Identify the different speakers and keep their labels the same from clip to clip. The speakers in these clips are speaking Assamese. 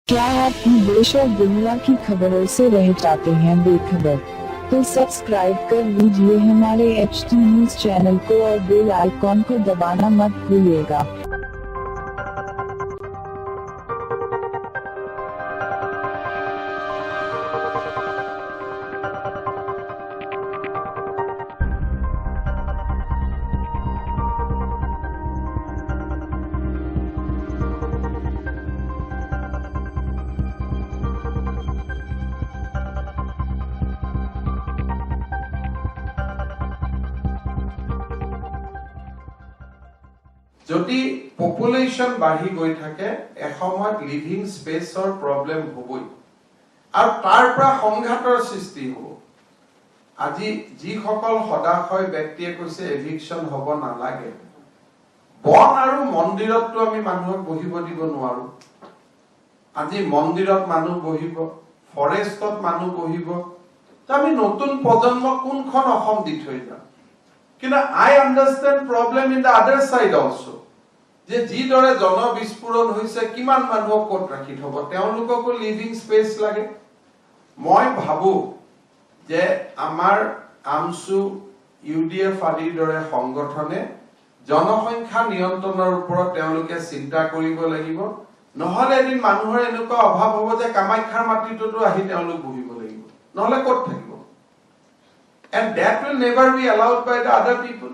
Speaker 1: क्या आप देश और दुनिया की खबरों से रह जाते हैं बेखबर? तो सब्सक्राइब कर लीजिए हमारे HT न्यूज चैनल को और बेल आइकॉन को दबाना मत भूलिएगा।
Speaker 2: যদি পপুলেশন বাঢ়ি গৈ থাকে এসময়ত লিভিং স্পেসৰ প্ৰব্লেম হ'বই আৰু তাৰ পৰা সংঘাতৰ সৃষ্টি হ'ব। আজি যিসকল সদাশয় ব্যক্তিয়ে কৈছে এভিকশন হ'ব নালাগে, বন আৰু মন্দিৰতটো আমি মানুহক বহিব দিব নোৱাৰো। আজি মন্দিৰত মানুহ বহিব, ফৰেষ্টত মানুহ বহিব, আমি নতুন প্ৰজন্ম কোনখন অসম দি থৈ যাম। কিন্তু I understand problem in the other side also. যে যিদৰে জনবিস্ফোৰণ হৈছে কিমান মানুহক ক'ত ৰাখি থব, তেওঁলোককো লিভিং স্পেস লাগে। মই ভাবো যে আমাৰ আমসু UDF আদিৰ দৰে সংগঠনে জনসংখ্যা নিয়ন্ত্ৰণৰ ওপৰত তেওঁলোকে চিন্তা কৰিব লাগিব। নহলে এদিন মানুহৰ এনেকুৱা অভাৱ হ'ব যে কামাখ্যাৰ মাটিটোতো আহি তেওঁলোক বহিব লাগিব, নহলে ক'ত থাকিব। And that will never be allowed by the other people.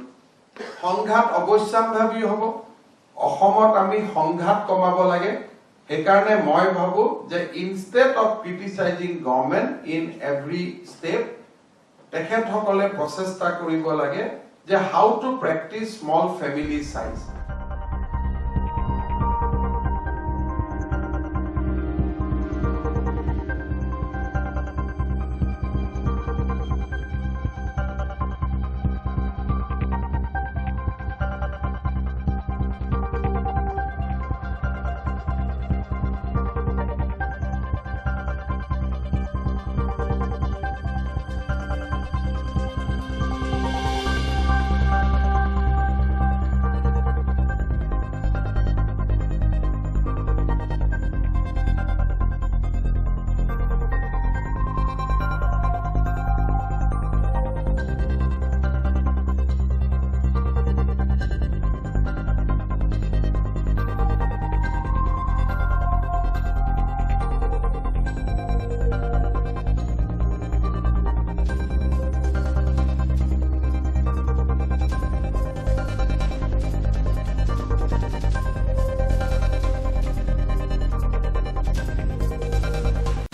Speaker 2: সংঘাত অবশ্যম্ভাৱী হ'ব। অসমত আমি সংঘাত কমাব লাগে। সেইকাৰণে মই ভাবো যে instead of criticizing government in every step, তেখেতসকলে প্ৰচেষ্টা কৰিব লাগে যে how to practice small family size.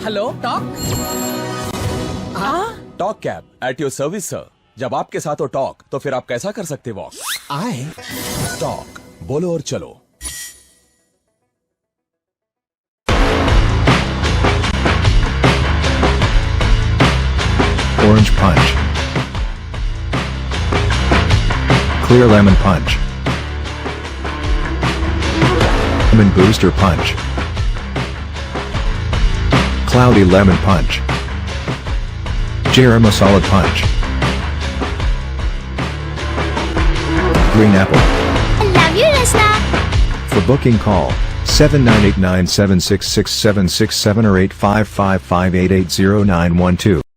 Speaker 3: Hello talk
Speaker 4: talk cab at your service sir. जब आपके साथ हो टॉक तो फिर आप कैसा कर सकते वॉक।
Speaker 3: आए
Speaker 4: टॉक बोलो और चलो।
Speaker 5: Orange Punch, Clear Lemon Punch, Lemon Booster Punch, Cloudy Lemon Punch, Jerema Solid Punch, Green Apple.
Speaker 6: I love you, Lesna.
Speaker 5: For booking call 7989766767 or 8555880912.